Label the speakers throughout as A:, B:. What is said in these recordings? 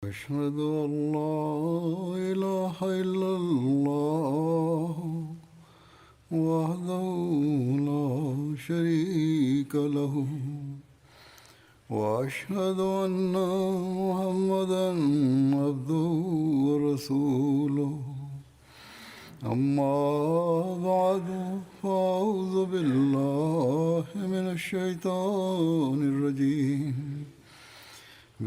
A: أشهد أن لا إله إلا الله وحده لا شريك له وأشهد أن محمدا عبده ورسوله أما بعد فأعوذ بالله من الشيطان الرجيم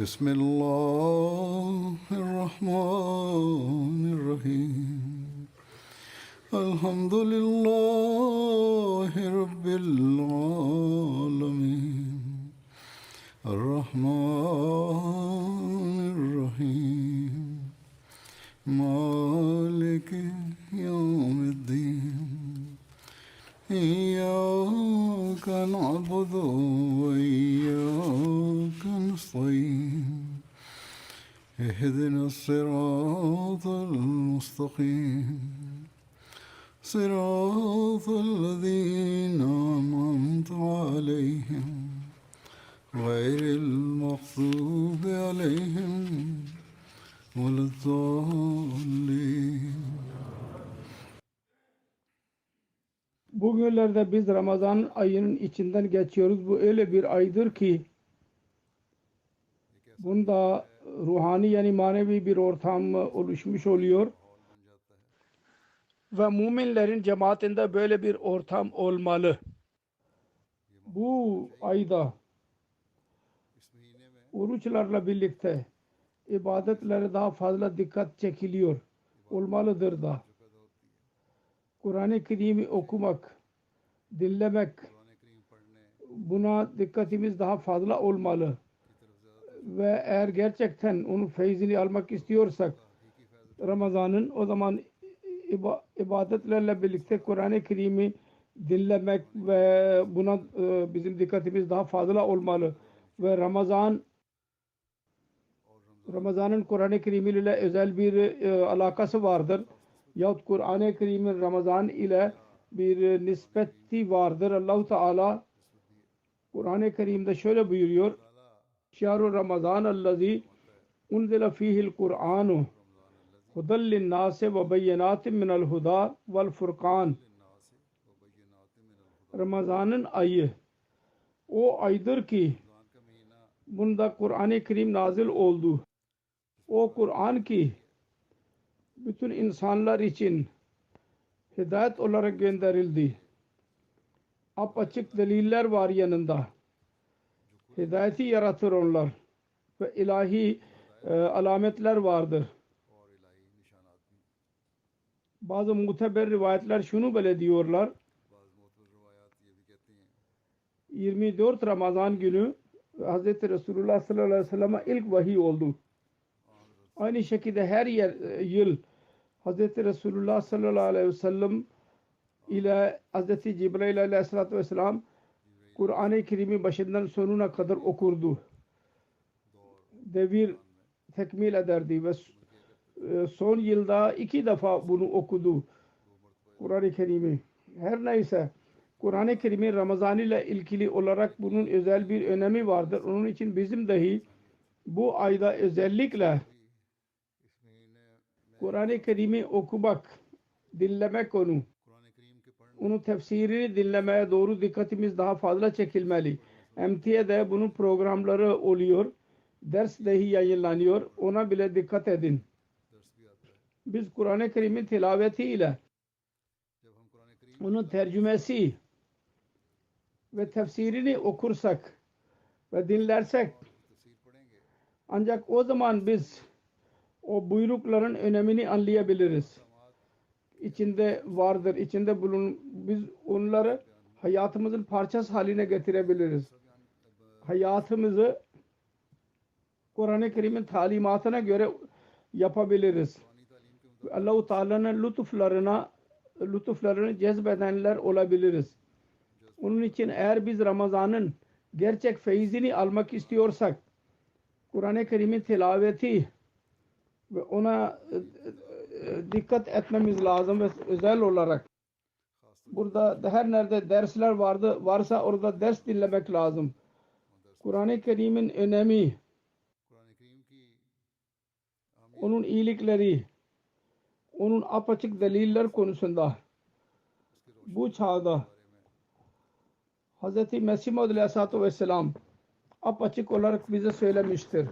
A: بسم الله الرحمن الرحيم الحمد لله رب العالمين الرحمن الرحيم مالك يوم الدين إياك نعبد وإياك نستعين اهدنا الصراط المستقيم صراط الذين أنعمت عليهم غير المغضوب عليهم ولا الضالين.
B: Bugünlerde biz Ramazan ayının içinden geçiyoruz. Bu öyle bir aydır ki bunda ruhani yani manevi bir ortam oluşmuş oluyor. Ve müminlerin cemaatinde böyle bir ortam olmalı. Bu ayda oruçlarla birlikte ibadetlere daha fazla dikkat çekiliyor. Olmalıdır da. Kur'an-ı Kerim'i okumak, dinlemek, buna dikkatimiz daha fazla olmalı. Ve eğer gerçekten onun feyzini almak istiyorsak Ramazan'ın, o zaman ibadetlerle birlikte Kur'an-ı Kerim'i dinlemek ve buna bizim dikkatimiz daha fazla olmalı. Ve Ramazan'ın Kur'an-ı Kerim ile özel bir alakası vardır. Yahut Kur'an-ı Kerim'in Ramazan ile bir nispeti vardır. Allah-u Teala Kur'an-ı Kerim'de şöyle buyuruyor: Şahru Ramazan allazi unzila fihil Kur'anu hudal linnâse ve beyyinâtin minel huda vel furkan. Ramazan'ın ayı o aydır ki bunda Kur'an-ı Kerim nazil oldu. O Kur'an ki bütün insanlar için hidayet olarak gönderildi. Apaçık deliller var yanında. Hidayeti yaratır onlar. Ve ilahi alametler vardır. Bazı muteber rivayetler şunu böyle diyorlar: 24 Ramazan günü Hz. Resulullah sallallahu aleyhi ve sellem'e ilk vahiy oldu. Aynı şekilde her yıl Hz. Resulullah sallallahu aleyhi ve sellem ile Hz. Cibril aleyhissalatü vesselam Kur'an-ı Kerim'i başından sonuna kadar okurdu. Devir tekmil ederdi ve son yılda 2 defa bunu okudu Kur'an-ı Kerim'i. Her neyse Kur'an-ı Kerim'in Ramazan ile ilgili olarak bunun özel bir önemi vardır. Onun için bizim dahi bu ayda özellikle Kur'an-ı Kerim'i okumak, dinlemek onun tefsirini dinlemeye doğru dikkatimiz daha fazla çekilmeli. MT'de bunun programları oluyor. Ders dahi yayınlanıyor. Ona bile dikkat edin. Biz Kur'an-ı Kerim'in tilavetiyle onun tercümesi ve tefsirini okursak ve dinlersek ancak o zaman biz o buyrukların önemini anlayabiliriz. İçinde vardır, içinde biz onları hayatımızın parçası haline getirebiliriz. Hayatımızı Kur'an-ı Kerim'in talimatına göre yapabiliriz. Allah-u Teala'nın lütuflarını cezbedenler olabiliriz. Onun için eğer biz Ramazan'ın gerçek feyzini almak istiyorsak Kur'an-ı Kerim'in tilaveti ve ona dikkat etmemiz lazım ve özel olarak burada her nerede dersler varsa orada ders dinlemek lazım. Kur'an-ı Kerim'in önemi onun iyilikleri, onun apaçık deliller konusunda bu çağda Hz. Mesih Maud Aleyhisselatü Vesselam apaçık olarak bize söylemiştir.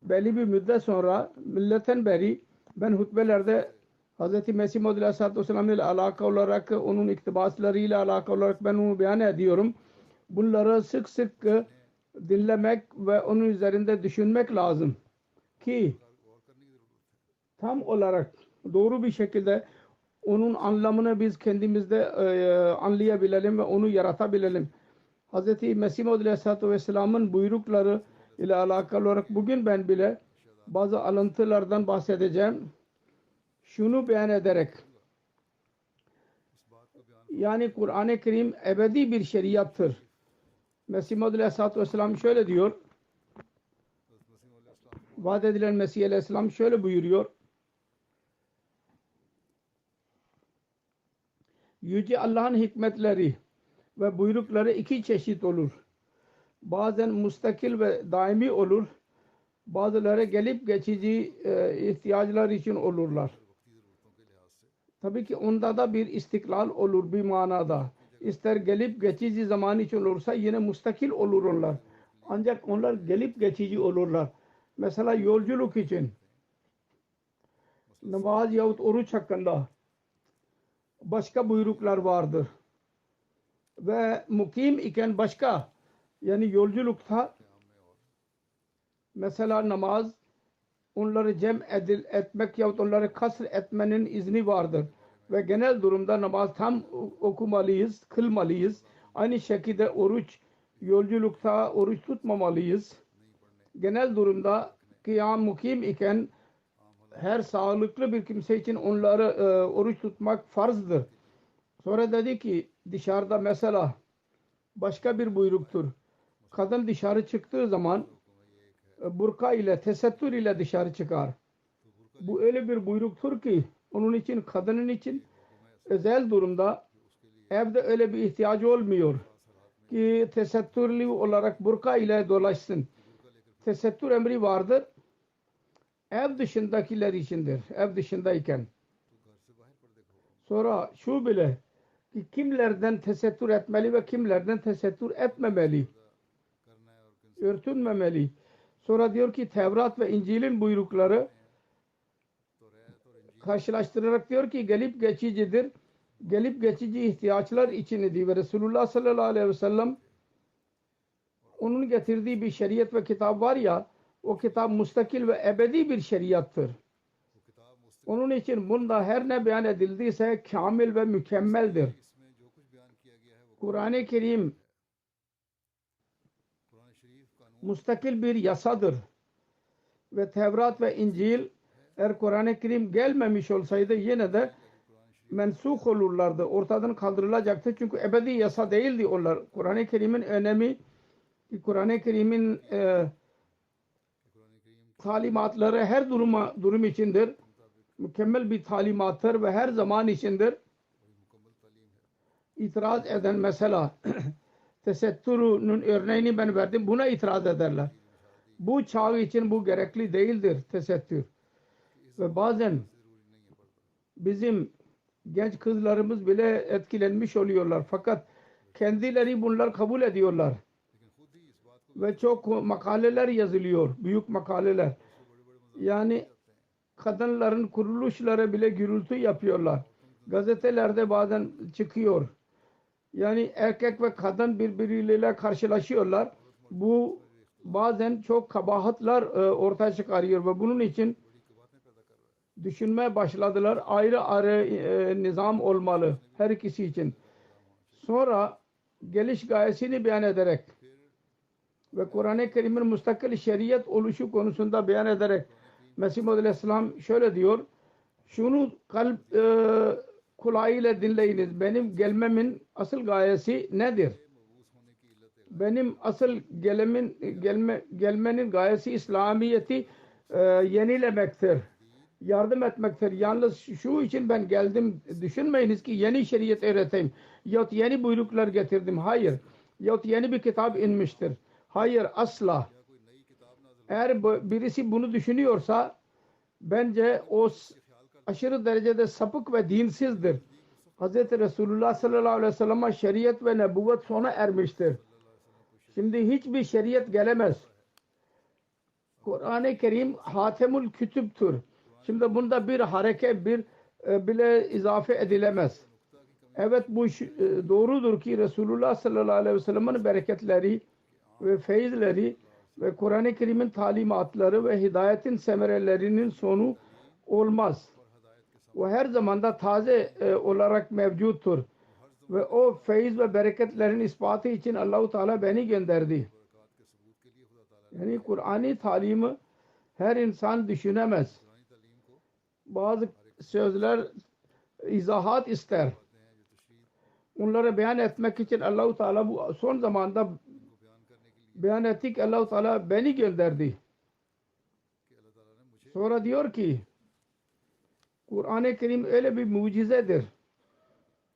B: Belli bir müddet sonra milletten beri ben hutbelerde Hz. Mesih Maud Aleyhisselatü Vesselam ile alakalı olarak onun iktibaslarıyla alakalı olarak ben onu beyan ediyorum. Bunları sık sık dinlemek ve onun üzerinde düşünmek lazım ki tam olarak doğru bir şekilde onun anlamını biz kendimizde anlayabilelim ve onu yaratabilelim. Hz. Mesih Maud Aleyhisselatü Vesselam'ın buyrukları ile alakalı olarak bugün ben bile bazı alıntılardan bahsedeceğim. Şunu beyan ederek, yani Kur'an-ı Kerim ebedi bir şeriattır. Mesih Maud Aleyhisselatü Vesselam şöyle diyor. Vaat edilen Mesih Aleyhisselam şöyle buyuruyor. Yüce Allah'ın hikmetleri ve buyrukları iki çeşit olur. Bazen müstakil ve daimi olur. Bazıları gelip geçici ihtiyaçlar için olurlar. Tabii ki onda da bir istiklal olur bir manada. İster gelip geçici zaman için olursa yine müstakil olur onlar. Ancak onlar gelip geçici olurlar. Mesela yolculuk için namaz yahut oruç hakkında başka buyruklar vardır. Ve mukim iken başka, yani yolculukta mesela namaz onları cem etmek yahut onları kasr etmenin izni vardır. Ve genel durumda namaz tam okumalıyız, kılmalıyız. Aynı şekilde oruç, yolculukta oruç tutmamalıyız. Genel durumda kıyam mukim iken her sağlıklı bir kimse için onları oruç tutmak farzdır. Sonra dedi ki dışarıda mesela başka bir buyruktur. Kadın dışarı çıktığı zaman burka ile, tesettür ile dışarı çıkar. Bu öyle bir buyruktur ki onun için, kadının için özel durumda evde öyle bir ihtiyacı olmuyor ki tesettürlü olarak burka ile dolaşsın. Tesettür emri vardır. Ev dışındakiler içindir. Ev dışındayken. Sonra şu bile ki kimlerden tesettür etmeli ve kimlerden tesettür etmemeli. Örtünmemeli. Sonra diyor ki Tevrat ve İncil'in buyrukları karşılaştırarak diyor ki gelip geçicidir. Gelip geçici ihtiyaçlar içindir ve Resulullah sallallahu aleyhi ve sellem onun getirdiği bir şeriat ve kitap var ya, o kitap müstakil ve ebedi bir şeriattır. Onun için bunda her ne beyan edildiyse kamil ve mükemmeldir. Kur'an-ı Kerim müstakil bir yasadır. Ve Tevrat ve İncil eğer Kur'an-ı Kerim gelmemiş olsaydı yine de mensuh olurlardı. Ortadan kaldırılacaktı. Çünkü ebedi yasa değildi onlar. Kur'an-ı Kerim'in önemi, Kur'an-ı Kerim'in talimatları her durum içindir. Mükemmel bir talimattır ve her zaman içindir. İtiraz eden mesela tesettürünün örneğini ben verdim. Buna itiraz ederler. Bu çağ için bu gerekli değildir tesettür. Ve bazen bizim genç kızlarımız bile etkilenmiş oluyorlar. Fakat kendileri bunlar kabul ediyorlar. Ve çok makaleler yazılıyor. Büyük makaleler. Yani kadınların kuruluşları bile gürültü yapıyorlar. Gazetelerde bazen çıkıyor. Yani erkek ve kadın birbirleriyle karşılaşıyorlar. Bu bazen çok kabahatlar ortaya çıkarıyor ve bunun için düşünmeye başladılar. Ayrı ayrı nizam olmalı her ikisi için. Sonra geliş gayesini beyan ederek ve Kur'an-ı Kerim'in müstakil şeriat oluşu konusunda beyan ederek Mesih Maud Aleyhisselam şöyle diyor. Şunu kalp kulağıyla dinleyiniz. Benim gelmemin asıl gayesi nedir? Benim asıl gelmenin gayesi İslamiyet'i yenilemektir. Yardım etmektir. Yalnız şu için ben geldim. Düşünmeyiniz ki yeni şeriat öğreteyim. Yahut yeni buyruklar getirdim. Hayır. Yahut yeni bir kitap inmiştir. Hayır, asla. Eğer birisi bunu düşünüyorsa bence o aşırı derecede sapık ve dinsizdir. Hz. Resulullah sallallahu aleyhi ve sellem'e şeriat ve nebuvvet sona ermiştir. Şimdi hiçbir şeriat gelemez. Kur'an-ı Kerim Hatemül Kütüb'tür. Şimdi bunda bir hareket bile izafe edilemez. Evet bu doğrudur ki Resulullah sallallahu aleyhi ve sellem'in bereketleri ve feyizleri ve Kur'an-ı Kerim'in talimatları ve hidayetin semerelerinin sonu olmaz. O her zamanda taze olarak mevcuttur. Ve o feyiz ve bereketlerin ispatı için Allah-u Teala beni gönderdi. Yani Kur'an'ı talimi her insan düşünemez. Bazı sözler izahat ister. Onları beyan etmek için Allah-u Teala bu son zamanda beyan etti ki Allah-u Teala beni gönderdi. Sonra diyor ki Kur'an-ı Kerim öyle bir mucizedir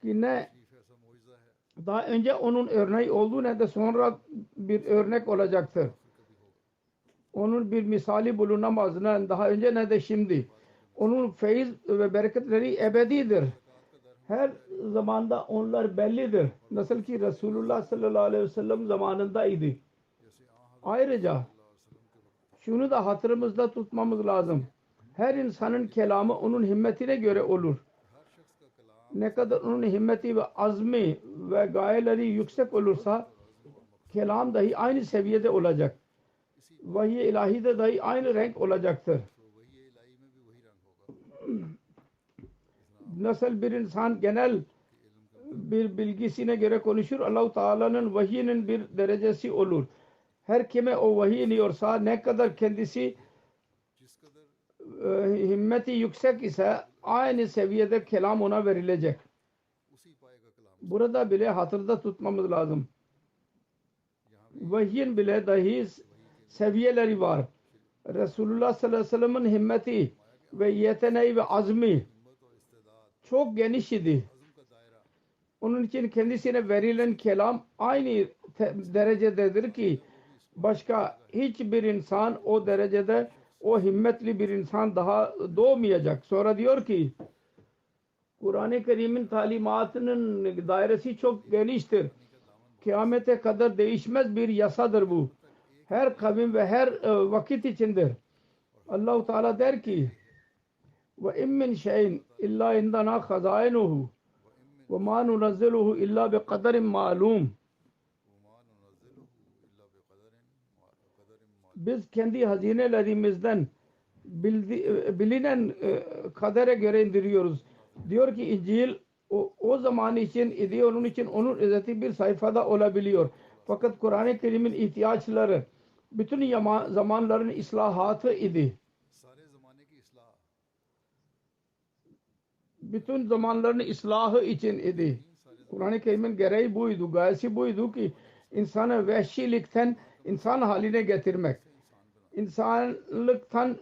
B: ki ne daha önce onun örneği oldu ne de sonra bir örnek olacaktır. Onun bir misali bulunamaz ne daha önce ne de şimdi. Onun feyiz ve bereketleri ebedidir. Her zamanda onlar bellidir. Nasıl ki Resulullah sallallahu aleyhi ve sellem zamanındaydı. Ayrıca şunu da hatırımızda tutmamız lazım. Her insanın kelamı onun himmetine göre olur. Ne kadar onun himmeti ve azmi ve gayeleri yüksek olursa kelam dahi aynı seviyede olacak. Vahiy-i ilahide dahi aynı renk olacaktır. Nasıl bir insan genel bir bilgisine göre konuşur, Allah-u Teala'nın vahiyinin bir derecesi olur. Her kime o vahiy iniyorsa ne kadar kendisi himmeti yüksek ise aynı seviyede kelam ona verilecek. Burada bile hatırda tutmamız lazım. Vahyin bile dahi seviyeleri var. Resulullah sallallahu aleyhi ve sellem'in himmeti ve yeteneği ve azmi çok geniş idi. Onun için kendisine verilen kelam aynı derecededir ki başka hiçbir insan o derecede o himmetli bir insan daha doğmayacak. Sonra diyor ki Kur'an-ı Kerim'in talimatının dairesi çok geniştir. Kıyamete kadar değişmez bir yasadır bu. Her kavim ve her vakit içindir. Allah-u Teala der ki ve in min şeyin illa indana hazainuhu ve ma nunazziluhu illa bi kaderin ma'lum. Biz kendi hazinelerimizden bilinen kadere göre indiriyoruz. Diyor ki İncil o zaman için idi, onun için onun özeti bir sayfada olabiliyor. Fakat Kur'an-ı Kerim'in ihtiyaçları bütün zamanların islahatı idi. Bütün zamanların ıslahı için idi. Kur'an-ı Kerim'in gereği buydu, gayesi buydu ki insanı vahşilikten insan haline getirmek. İnsanlıktan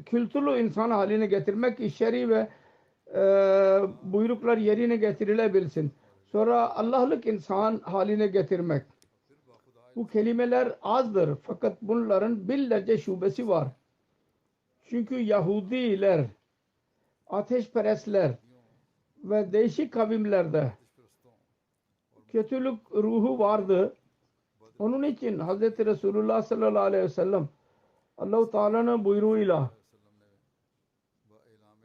B: kültürlü insan haline getirmek ki şer'i ve buyruklar yerine getirilebilsin. Sonra Allah'lık insan haline getirmek. Bu kelimeler azdır fakat bunların binlerce şubesi var. Çünkü Yahudiler, ateşperestler ve değişik kavimlerde kötülük ruhu vardı. Onun için Hz. Resulullah sallallahu aleyhi ve sellem Allah-u Teala'nın buyruğuyla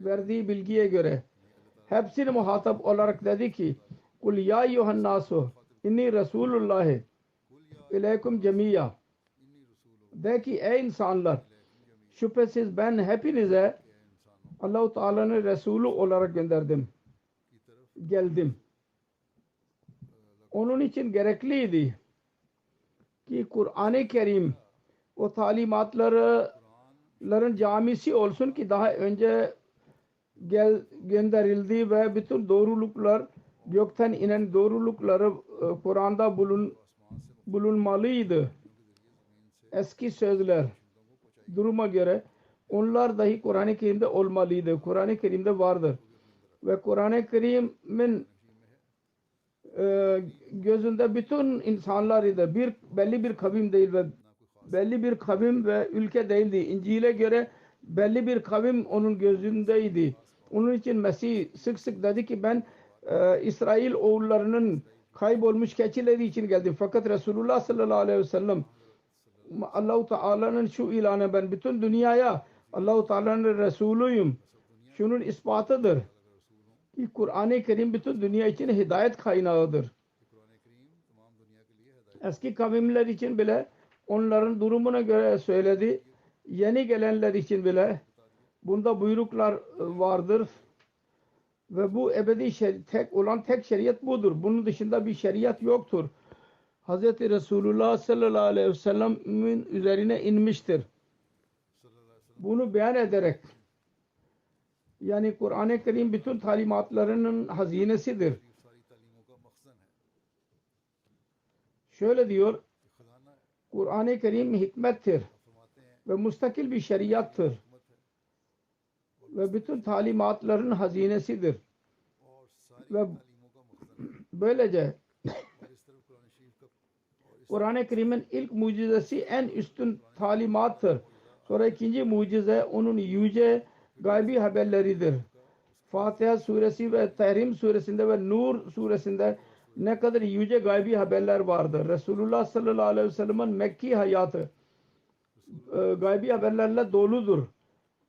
B: verdiği bilgiye göre hepsini muhatap olarak dedi ki kul ya yuhannasu inni Resulullahi ileykum cemiyya. De ki ey insanlar şüphesiz ben hepinize Allah-u Teala'nın Resulü olarak geldim. Onun için gerekliydi ki Kur'an-ı Kerim o talimatların camisi olsun ki daha önce gönderildi ve bütün doğruluklar gökten inen doğrulukları Kur'an'da bulunmalıydı. Eski sözler duruma göre onlar dahi Kur'an-ı Kerim'de olmalıydı. Kur'an-ı Kerim'de vardır. Ve Kur'an-ı Kerim'in gözünde bütün insanlar idi. Belli bir kavim değil ve belli bir kavim ve ülke değildi. İncil'e göre belli bir kavim onun gözündeydi. Onun için Mesih sık sık dedi ki ben İsrail oğullarının kaybolmuş keçileri için geldim. Fakat Resulullah sallallahu aleyhi ve sellem Allah-u Teala'nın şu ilanı, ben bütün dünyaya Allah-u Teala'nın Resulüyüm. Şunun ispatıdır ki Kur'an-ı Kerim bütün dünya için hidayet kaynağıdır. Eski kavimler için bile onların durumuna göre söyledi. Yeni gelenler için bile bunda buyruklar vardır. Ve bu ebedi tek şeriat budur. Bunun dışında bir şeriat yoktur. Hz. Resulullah sallallahu aleyhi ve sellem'in üzerine inmiştir. Bunu beyan ederek, yani Kur'an-ı Kerim bütün talimatlarının hazinesidir. Şöyle diyor, Kur'an-ı Kerim hikmettir ve mustakil bir şeriattır ve bütün talimatların hazinesidir. Ve böylece Kur'an-ı Kerim'in ilk mucizesi en üstün talimattır. Sonra ikinci mucize onun yüce gaybi haberleridir. Fatiha suresi ve Tahrim suresinde ve Nur suresinde ne kadar yüce gaybi haberler vardır. Resulullah sallallahu aleyhi ve sellem'in Mekki hayatı gaybi haberlerle doludur.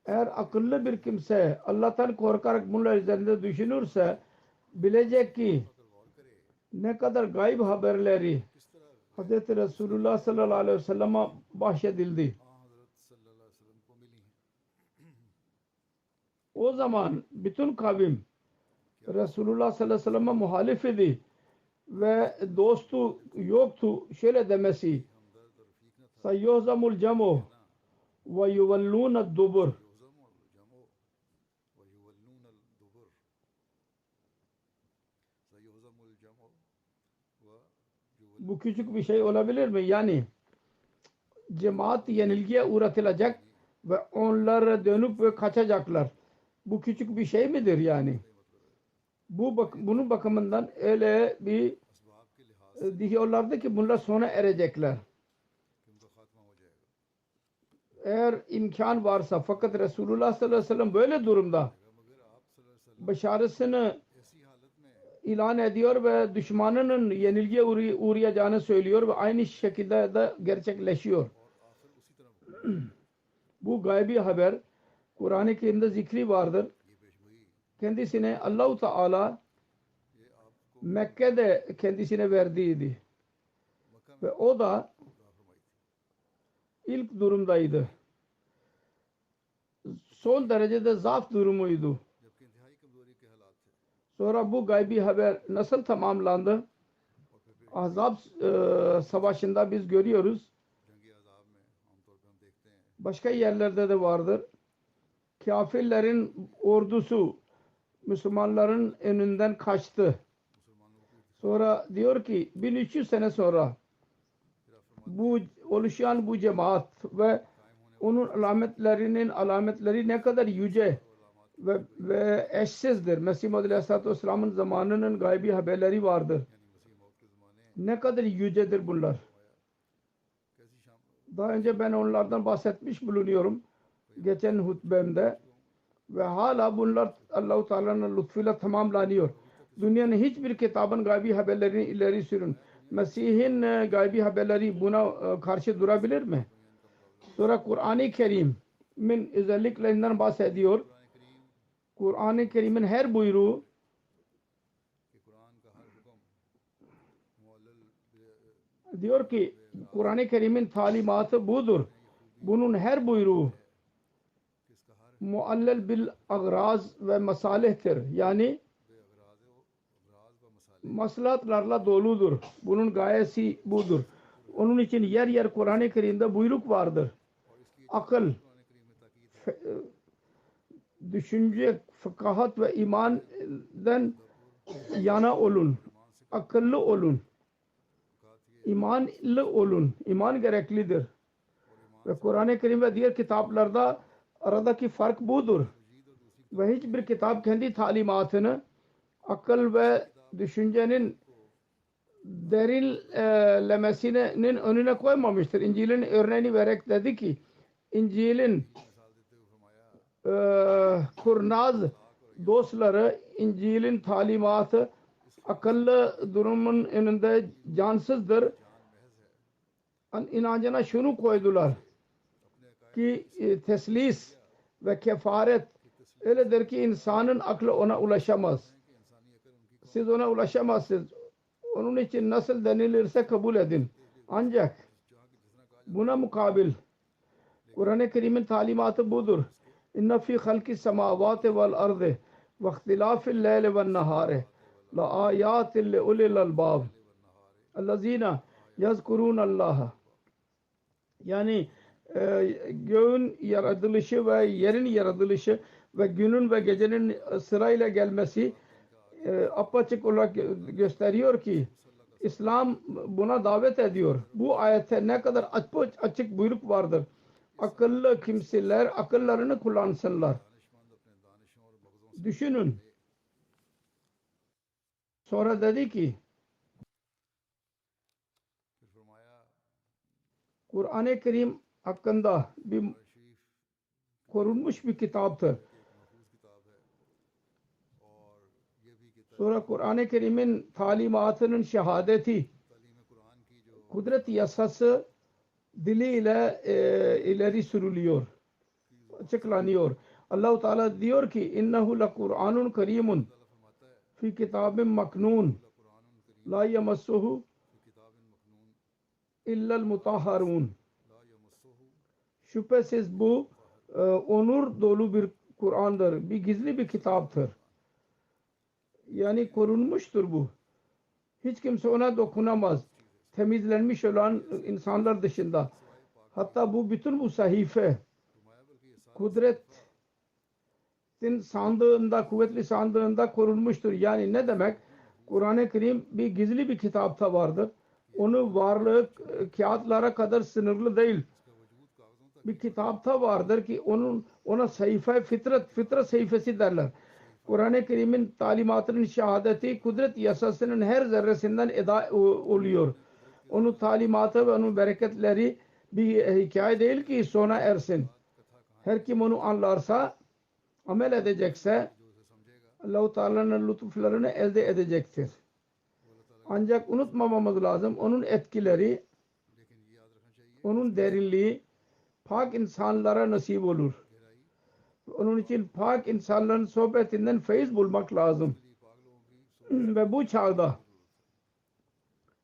B: Eğer akıllı bir kimse Allah'tan korkarak bunlar üzerinde düşünürse bilecek ki ne kadar gayb haberleri Hz. Resulullah sallallahu aleyhi ve sellem'e bahşedildi. O zaman bütün kavim Resulullah sallallahu aleyhi ve sellem'e muhalif idi ve dostu yoktu. Şöyle demesi, sayyuhzamul camu ve yuvallûned dubur. Bu küçük bir şey olabilir mi? Yani cemaat yenilgiye uğratılacak ve onlar dönüp ve kaçacaklar. Bu küçük bir şey midir yani? Bunun bakımından öyle bir diyorlardı ki bunlar sona erecekler. Eğer imkan varsa, fakat Resulullah sallallahu aleyhi ve sellem böyle durumda başarısını ilan ediyor ve düşmanının yenilgiye uğrayacağını söylüyor ve aynı şekilde de gerçekleşiyor. Bu gaybi haber Kur'an-ı Kerim'de zikri vardır. Kendisine Allah-u Teala Mekke'de kendisine verdiydi. Ve o da ilk durumdaydı. Son derecede zaaf durumuydu. Sonra bu gaybi haber nasıl tamamlandı? Ahzab savaşında biz görüyoruz. Başka yerlerde de vardır. Kafirlerin ordusu Müslümanların önünden kaçtı. Sonra diyor ki 1300 sene sonra bu oluşan bu cemaat ve onun alametleri ne kadar yüce ve eşsizdir. Mesih Muhammed Aleyhisselatü Vesselam'ın zamanının gaybi haberleri vardır. Ne kadar yücedir bunlar. Daha önce ben onlardan bahsetmiş bulunuyorum. Geçen hutbemde. Ve hala bunlar Allah-u Teala'nın lütfuyla tamamlanıyor. Dünyanın hiçbir kitabın gaybi haberlerini ileri sürün. Mesih'in gaybi haberleri buna karşı durabilir mi? Sonra Kur'an-ı Kerim'in özelliklerinden bahsediyor. Kur'an-ı Kerim'in her buyruğu diyor ki Kur'an-ı Kerim'in talimatı budur. Bunun her buyruğu muallel bil agraz ve masalihtir. Yani maslahatlarla doludur. Bunun gayesi budur. Onun için yer yer Kur'an-ı Kerim'de buyruk vardır. Akıl, düşünce, fıkahat ve imandan yana olun. Akıllı olun. İmanlı olun. İman gereklidir. Ve Kur'an-ı Kerim ve diğer kitaplarda aradaki fark budur. Ve hiçbir kitap kendi talimatını akıl ve düşüncenin derinlemesinin önüne koymamıştır. İncil'in örneğini vererek dedi ki İncil'in kurnaz dostları İncil'in talimatı akıllı durumun önünde cansızdır. İnancına şunu koydular ki teslis ve kefaret öyledir ki insanın aklı ona ulaşamaz. Siz ona ulaşamazsınız. Onun için nasıl denilirse kabul edin. Ancak buna mukabil Kur'an-ı Kerim'in talimatı budur. İnne fî halki semâvâti vel ardı ve ihtilâfil leyli ven nehâri la âyâtin li ulil albâb ellezîne yazkurûnallâhe. Yani göğün yaratılışı ve yerin yaratılışı ve günün ve gecenin sırayla gelmesi apaçık olarak gösteriyor ki İslam buna davet ediyor. Bu ayette ne kadar açık buyruk vardır. Akıllı kimseler akıllarını kullansınlar. Düşünün. Sonra dedi ki Kur'an-ı Kerim hakkında bir korunmuş bir kitaptır. Sonra Kur'an-ı Kerim'in talimatının şehadeti, kudret yasası diliyle ileri sürülüyor, açıklanıyor. Allah-u Teala diyor ki innehu la Kur'anun kerimun fi kitabin maknun la yamassuhu illal mutahharun. Şüphesiz bu onur dolu bir Kur'an'dır. Bir gizli bir kitaptır. Yani korunmuştur bu. Hiç kimse ona dokunamaz. Temizlenmiş olan insanlar dışında. Hatta bütün bu sahife kudretin sandığında, kuvvetli sandığında korunmuştur. Yani ne demek? Kur'an-ı Kerim bir gizli bir kitapta vardır. Onun varlığı kağıtlara kadar sınırlı değil. Bir kitapta vardır ki ona sayfa fitrat sayfası derler. Kur'an-ı Kerim'in talimatının şehadeti kudret yasasının her zerresinden eda oluyor. Onun talimatı ve onun bereketleri bir hikaye değil ki sona ersin. Her kim onu anlarsa, amel edecekse Allah-u Teala'nın lütuflarını elde edecektir. Ancak unutmamamız lazım onun etkileri, onun derinliği pak insanlara nasip olur. Onun için pak insanların sohbetinden feyiz bulmak lazım. Ve bu çağda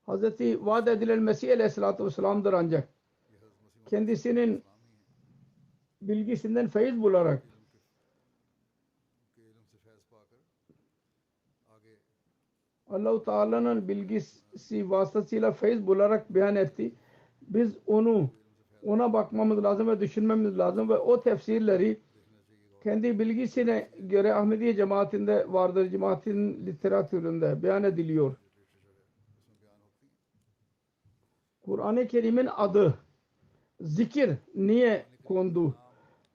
B: Hz. vaat edilen Mesih Aleyhisselatü Vesselam'dır ancak kendisinin bilgisinden feyiz bularak Allah-u Teala'nın bilgisi vasıtasıyla feyiz bularak beyan etti. Biz ona bakmamız lazım ve düşünmemiz lazım ve o tefsirleri kendi bilgisine göre Ahmediye cemaatinde vardır. Cemaatin literatüründe beyan ediliyor. Kur'an-ı Kerim'in adı zikir niye kondu?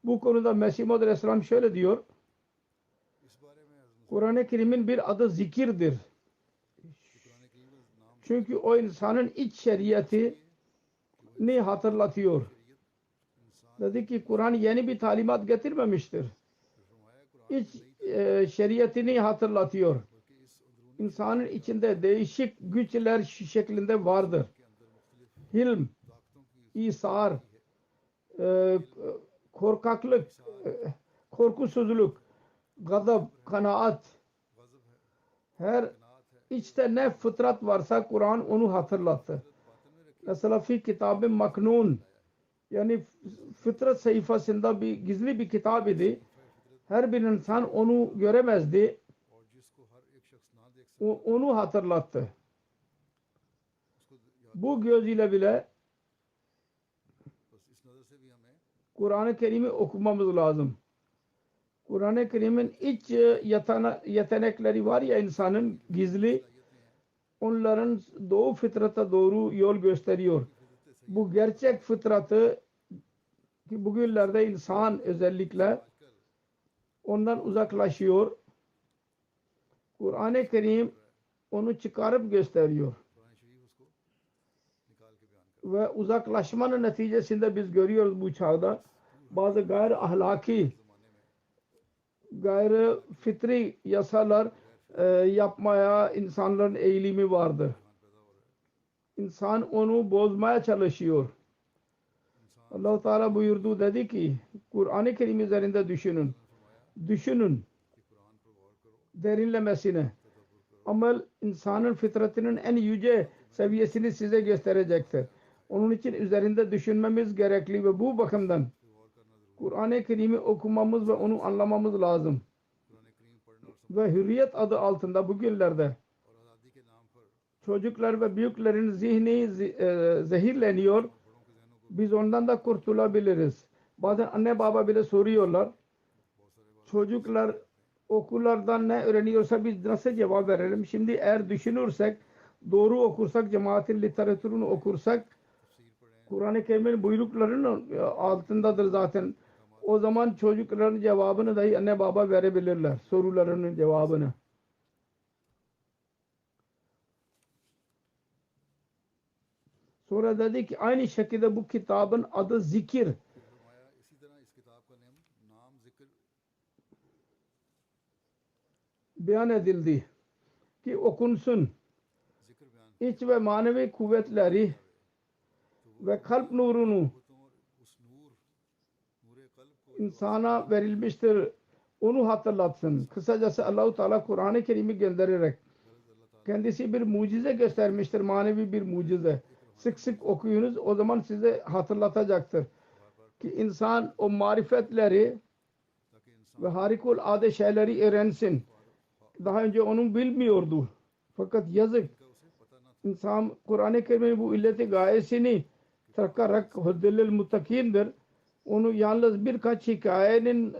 B: Bu konuda Mesih Maud Aleyhisselam şöyle diyor. Kur'an-ı Kerim'in bir adı zikirdir. Çünkü o insanın iç şeriatini hatırlatıyor. Dedi ki Kur'an yeni bir talimat getirmemiştir. İç şeriatini hatırlatıyor. İnsanın içinde değişik güçler şeklinde vardır. Hilm, İsar, korkaklık, korkusuzluk, gazap, kanaat. Her içte ne fıtrat varsa Kur'an onu hatırlattı. Mesela fi kitabın maknun, yani fıtrat sayfasında bir gizli bir kitap idi. Her bir insan onu göremezdi. Onu hatırlattı. Bu gözüyle bile Kur'an-ı Kerim'i okumamız lazım. Kur'an-ı Kerim'in iç yetenekleri var ya insanın gizli, onların doğu fıtrata doğru yol gösteriyor. Bu gerçek fıtratı ki bugünlerde insan özellikle ondan uzaklaşıyor. Kur'an-ı Kerim onu çıkarıp gösteriyor. ve uzaklaşmanın neticesinde biz görüyoruz bu çağda bazı gayri ahlaki, gayri fitri yasalar yapmaya insanların eğilimi vardır. İnsan onu bozmaya çalışıyor. Allah-u Teala buyurdu, dedi ki Kur'an-ı Kerim üzerinde düşünün. Düşünün derinlemesine. Amel insanın fıtratının en yüce seviyesini size gösterecektir. Onun için üzerinde düşünmemiz gerekli ve bu bakımdan Kur'an-ı Kerim'i okumamız ve onu anlamamız lazım. Ve hürriyet adı altında bugünlerde çocuklar ve büyüklerin zihni zehirleniyor. Biz ondan da kurtulabiliriz. Bazen anne baba bile soruyorlar. Çocuklar okullardan ne öğreniyorsa biz nasıl cevap verelim? Şimdi eğer düşünürsek, doğru okursak, cemaatin literatürünü okursak, Kur'an-ı Kerim'in buyruklarının altındadır zaten. O zaman çocukların cevabını dahi anne baba verebilirler. Sorularının cevabını. Sonra dedi ki aynı şekilde bu kitabın adı zikir. Beyan edildi ki okunsun. İç ve manevi kuvvetleri ve kalp nurunu insana verilmiştir. Onu hatırlatsın. Kısacası Allah-u Teala Kur'an-ı Kerim'i göndererek kendisi bir mucize göstermiştir. Manevi bir mucize. Sık sık okuyunuz. O zaman size hatırlatacaktır. Ki insan o marifetleri ve harikulade şeyleri öğrensin. Daha önce onu bilmiyordu. Fakat yazık. İnsan Kur'an-ı Kerim'in bu illeti gayesini takarak hüddellil muttakindir. Onu yalnız birkaç hikayenin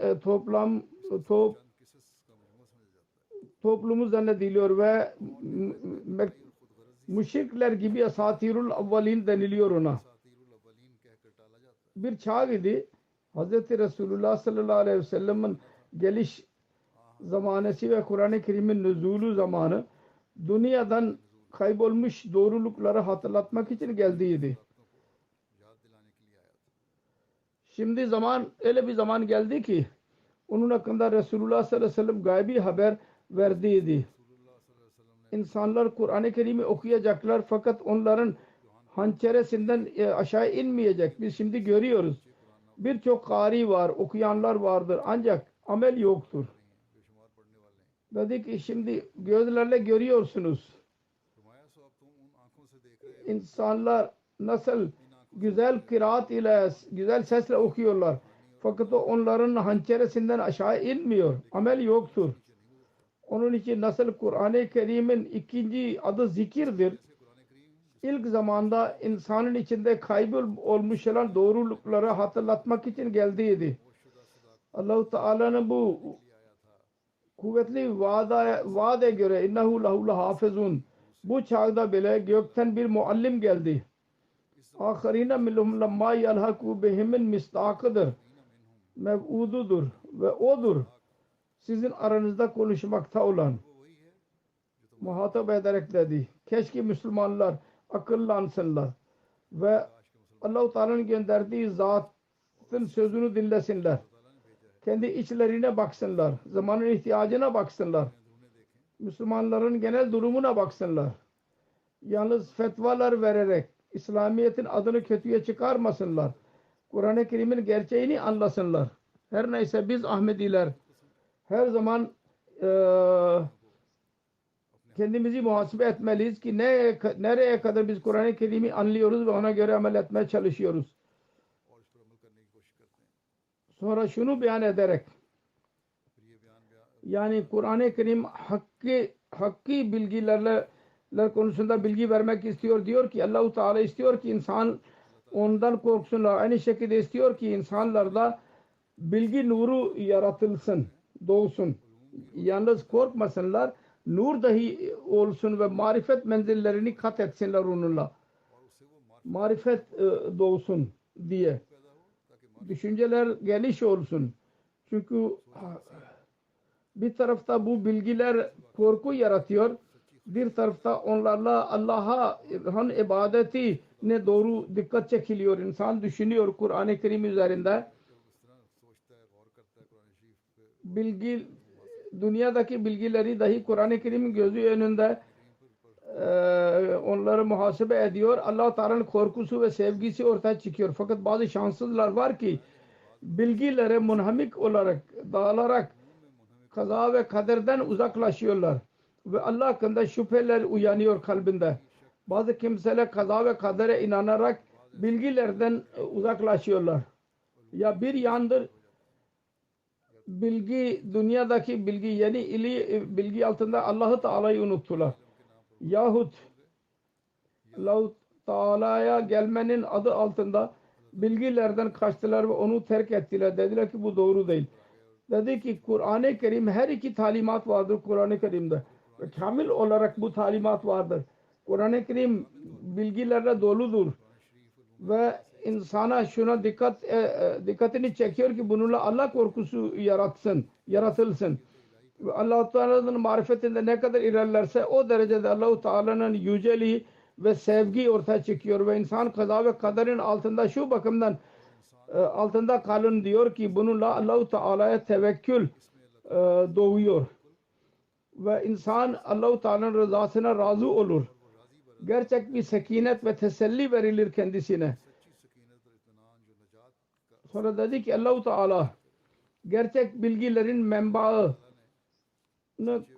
B: toplumu zannediliyor ve müşrikler gibi asatirul avvalin deniliyor ona. Bir çağ idi. Hz. Resulullah sallallahu aleyhi ve sellem'in geliş zamanesi ve Kur'an-ı Kerim'in nüzulü zamanı dünyadan kaybolmuş doğrulukları hatırlatmak için geldiydi. Şimdi zaman öyle bir zaman geldi ki onun hakkında Resulullah sallallahu aleyhi ve sellem gaybi haber verdiydi. İnsanlar Kur'an-ı Kerim'i okuyacaklar fakat onların hançeresinden aşağı inmeyecek. Biz şimdi görüyoruz. Birçok kari var, okuyanlar vardır ancak amel yoktur. Dedi ki şimdi gözlerle görüyorsunuz. İnsanlar nasıl güzel kıraat ile, güzel sesle okuyorlar. Fakat onların hançeresinden aşağı inmiyor. Amel yoktur. Onun için nasıl Kur'an-ı Kerim'in ikinci adı zikirdir. İlk zamanda insanın içinde kaybolmuş olan doğrulukları hatırlatmak için geldiydi. Allah-u Teala'nın bu kuvvetli vaade göre innehu lehu hafizun, bu çağda bile gökten bir muallim geldi. Ahirine minhum lemma yelhaku bihimin mistakıdır. Mev'ududur ve odur sizin aranızda konuşmakta olan. Muhatap ederek dedi. Keşke Müslümanlar akıllansınlar ve Allah-u Teala'nın gönderdiği zatın sözünü dinlesinler. Kendi içlerine baksınlar. Zamanın ihtiyacına baksınlar. Müslümanların genel durumuna baksınlar. Yalnız fetvalar vererek İslamiyet'in adını kötüye çıkarmasınlar. Kur'an-ı Kerim'in gerçeğini anlasınlar. Her neyse biz Ahmediler her zaman kendimizi muhasebe etmeliyiz ki nereye kadar biz Kur'an-ı Kerim'i anlıyoruz ve ona göre amel etmeye çalışıyoruz. Sonra şunu beyan ederek yani Kur'an-ı Kerim hakkı bilgilerle konusunda bilgi vermek istiyor. Diyor ki Allah-u Teala istiyor ki insan ondan korksunlar. Aynı şekilde istiyor ki insanlarda bilgi nuru yaratılsın, doğsun. Yalnız korkmasınlar. Nur dahi olsun ve marifet menzillerini kat etsinler onunla. Marifet doğsun diye. Düşünceler geniş olsun. Çünkü bir tarafta bu bilgiler korku yaratıyor. Bir tarafta onlarla Allah'a ibadeti ne doğru dikkat çekiliyor. İnsan düşünüyor Kur'an-ı Kerim üzerinde. Bilgi, dünyadaki bilgileri dahi Kur'an-ı Kerim'in gözü önünde onları muhasebe ediyor. Allah-u Teala'nın korkusu ve sevgisi ortaya çıkıyor. Fakat bazı şanssızlar var ki bilgilere munhamik olarak, dağılarak kaza ve kaderden uzaklaşıyorlar. Ve Allah hakkında şüpheler uyanıyor kalbinde. Bazı kimseler kaza ve kadere inanarak bilgilerden uzaklaşıyorlar. Ya bir yandır bilgi, dünyadaki bilgi, yeni bilgi altında Allah-u Teala'yı unuttular. Yahut Allah-u Teala'ya gelmenin adı altında bilgilerden kaçtılar ve onu terk ettiler. Dediler ki bu doğru değil. Dedi ki Kur'an-ı Kerim, her iki talimat vardır Kur'an-ı Kerim'de. Ve kamil olarak bu talimat vardır. Kur'an-ı Kerim bilgilerle doludur. Ve insana şuna dikkatini çekiyor ki bununla Allah korkusu yaratılsın. Ve Allah-u Teala'nın marifetinde ne kadar ilerlerse o derecede Allah-u Teala'nın yüceliği ve sevgi ortaya çıkıyor ve insan kaza ve kaderin altında şu bakımdan altında kalın diyor ki bununla Allah-u Teala'ya tevekkül doğuyor ve insan Allah-u Teala'nın rızasına razı olur. Gerçek bir sekinet ve teselli verilir kendisine. Sonra dedi ki Allah-u Teala gerçek bilgilerin menbaını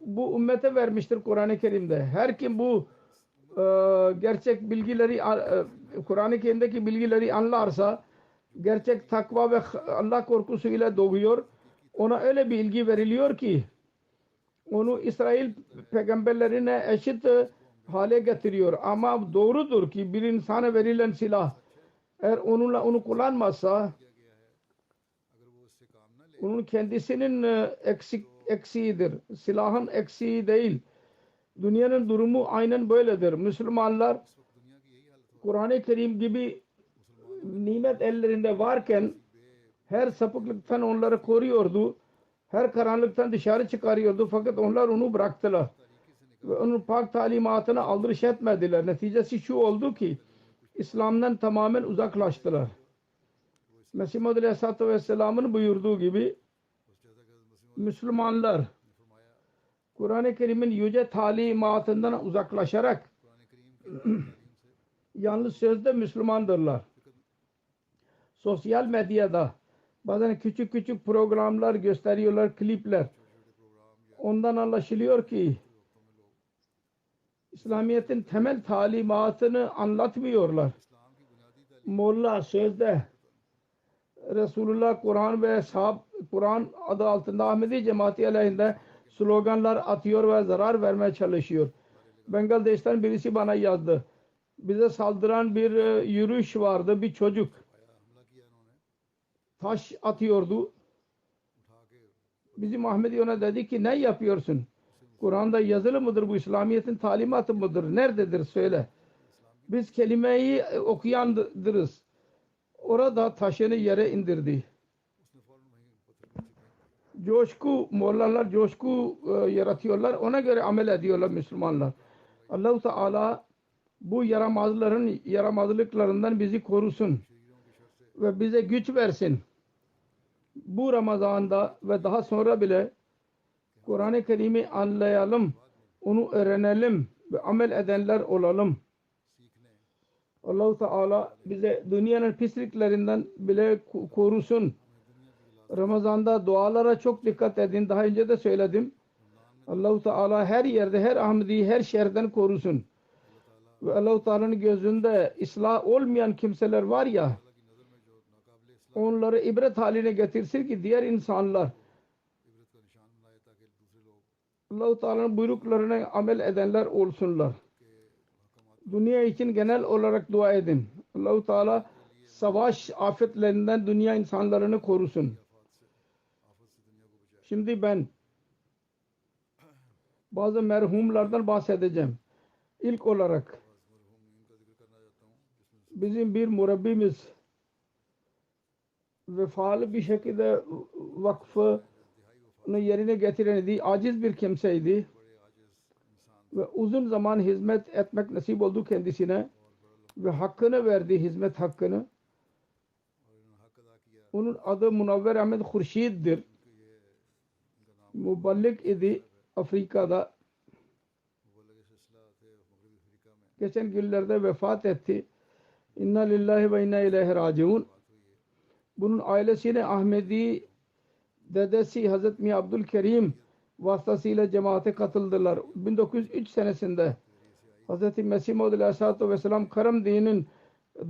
B: bu ümmete vermiştir Kur'an-ı Kerim'de. Her kim bu gerçek bilgileri Kur'an-ı Kerim'deki bilgileri anlarsa gerçek takva ve Allah korkusuyla doğuyor. Ona öyle bir ilgi veriliyor ki onu İsrail peygamberlerine eşit hale getiriyor. Ama doğrudur ki bir insana verilen silah eğer onunla onu kullanmazsa onun kendisinin eksiğidir. Silahın eksiği değil. Dünyanın durumu aynen böyledir. Müslümanlar Kur'an-ı Kerim gibi nimet ellerinde varken her sapıklıktan onları koruyordu. Her karanlıktan dışarı çıkarıyordu. Fakat onlar onu bıraktılar. Ve onun pak talimatına aldırış etmediler. Neticesi şu oldu ki İslam'dan tamamen uzaklaştılar. Mesih Muhammed Aleyhisselatü Vesselam'ın buyurduğu gibi Müslümanlar Kur'an-ı Kerim'in yüce talimatından uzaklaşarak yalnız sözde Müslümandırlar. Sosyal medyada bazen küçük küçük programlar gösteriyorlar, klipler. Ondan anlaşılıyor ki İslamiyet'in temel talimatını anlatmıyorlar. Molla sözde Resulullah, Kur'an ve Ashab Kur'an adı altında Ahmedi cemaati aleyhinde sloganlar atıyor ve zarar vermeye çalışıyor. Bangladeş'ten birisi bana yazdı. Bize saldıran bir yürüyüş vardı. Bir çocuk taş atıyordu. Bizim Ahmedi ona dedi ki ne yapıyorsun? Kur'an'da yazılı mıdır bu? İslamiyet'in talimatı mıdır? Nerededir? Söyle. Biz kelimeyi okuyandırız. Orada taşını yere indirdi. Mollalar coşku yaratıyorlar. Ona göre amel ediyorlar Müslümanlar. Allah-u Teala bu yaramazlıklarından bizi korusun ve bize güç versin. Bu Ramazan'da ve daha sonra bile Kur'an-ı Kerim'i anlayalım, onu öğrenelim ve amel edenler olalım. Allah-u Teala bize dünyanın pisliklerinden bile korusun. Ramazan'da dualara çok dikkat edin. Daha önce de söyledim. Allah-u Teala her yerde, her Ahmedi'yi her şerden korusun. Ve Allah-u Teala'nın gözünde ıslah olmayan kimseler var ya, onları ibret haline getirsin ki diğer insanlar Allah-u Teala'nın buyruklarına amel edenler olsunlar. Dünya için genel olarak dua edin. Allah-u Teala savaş afetlerinden dünya insanlarını korusun. Şimdi ben bazı merhumlardan bahsedeceğim. İlk olarak bizim bir murabbimiz vefalı bir şekilde vakfını yerine getireniydi. Aciz bir kimseydi. Ve uzun zaman hizmet etmek nasip oldu kendisine. ve hakkını verdi, hizmet hakkını. Onun adı Munavver Ahmet Khurşid'dir. Muballik idi Afrika'da. Geçen günlerde vefat etti. İnna lillahi ve inna ileyhi raciun. Bunun ailesine Ahmedi dedesi Hazreti Miya Abdülkerim vasıtasıyla cemaate katıldılar. 1903 senesinde Hazreti Mesih Maud Aleyhisselatü Vesselam Karam dininin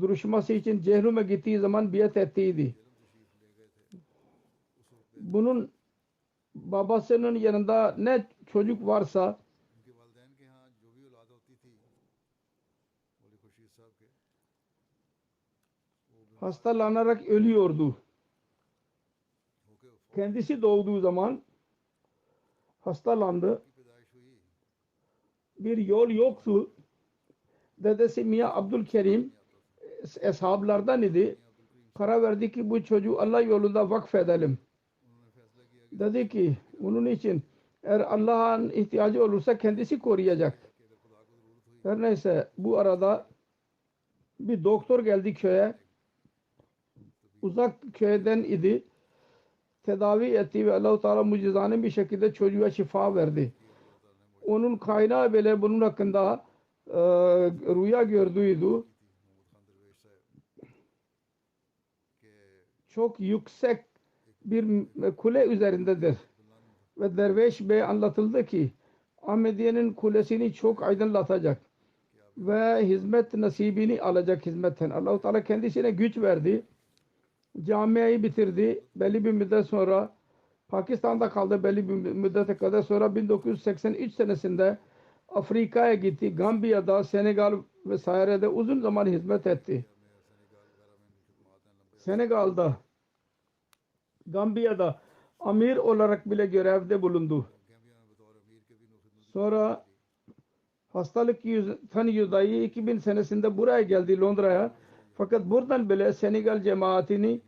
B: duruşması için Cehrum'a gittiği zaman biat ettiydi. Bunun babasının yanında ne çocuk varsa hastalanarak ölüyordu. Kendisi doğduğu zaman hastalandı. Bir yol yoktu. Dedesi Miya Abdülkerim eshablardan idi. Karar verdi ki bu çocuğu Allah yolunda vakfedelim. Dedi ki bunun için eğer Allah'ın ihtiyacı olursa kendisi koruyacak. Her neyse bu arada bir doktor geldi köye. Uzak köyden idi. Tedavi etti ve Allah-u Teala mucizane bir şekilde çocuğa şifa verdi. Onun kaynağı bile bunun hakkında rüya gördüydü. Çok yüksek bir kule üzerindedir. Ve Derveş Bey anlatıldı ki Ahmediye'nin kulesini çok aydınlatacak ve hizmet nasibini alacak hizmetten. Allah-u Teala kendisine güç verdi. Camiayı bitirdi. Belli bir müddet sonra Pakistan'da kaldı. Belli bir müddete kadar sonra 1983 senesinde Afrika'ya gitti. Gambiya'da, Senegal vesairede uzun zaman hizmet etti. Senegal'da, Gambiya'da amir olarak bile görevde bulundu. Sonra hastalık tanıyı 2000 senesinde buraya geldi Londra'ya. Fakat buradan bile Senegal cemaatini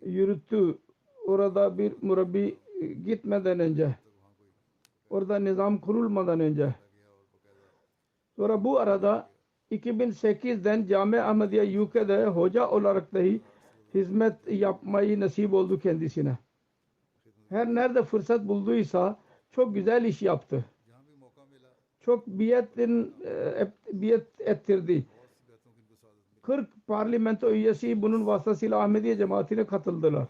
B: yürüttü. Orada bir murabbi gitmeden önce. Orada nizam kurulmadan önce. Sonra bu arada 2008'den Cami Ahmediye UK'de hoca olarak dahi hizmet yapmayı nasip oldu kendisine. Her nerede fırsat bulduysa çok güzel iş yaptı. Çok biat ettirdi. 40 parlamento üyesi bunun vasıtasıyla Ahmediye cemaatine katıldılar.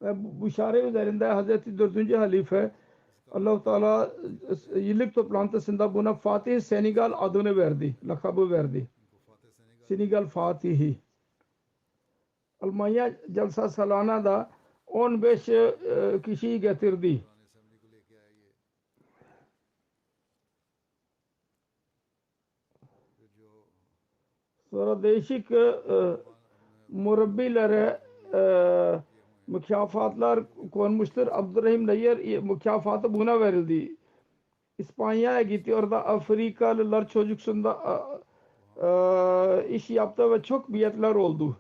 B: Ve bu şare üzerinde Hazreti 4. Halife Allah-u Teala yıllık toplantısında buna Fatih Senegal adını verdi. Lakabı verdi. Senegal Fatihi. Almanya Jalsa Salana da 15 kişiyi getirdi. Sonra değişik murabbilere mükafatlar konmuştur. Abdurrahim Nayyar mükafatı buna verildi. İspanya'ya gitti. Orada Afrikalılar çocuksunda iş yaptı ve çok biatlar oldu.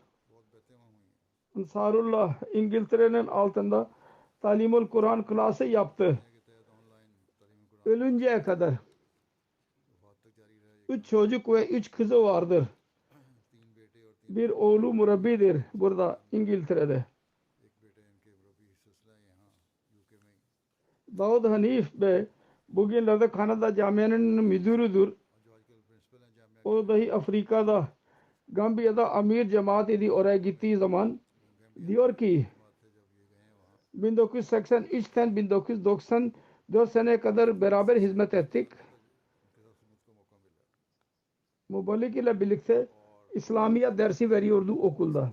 B: Ansarullah İngiltere'nin altında Talimul Kur'an klası yaptı. Ölünceye kadar. 3 çocuk ve 3 kızı vardır. Bir oğlu murabbidir burada İngiltere'de. Davud Hanif Bey bugünlerde Kanada Camia'nın müdürüdür. O dahi Afrika'da Gambiya'da amir cemaat idi. Oraya gittiği zaman diyor ki 1983'ten 1994 seneye kadar beraber hizmet ettik. Muballik ile birlikte İslamiyet dersi veriyordu okulda.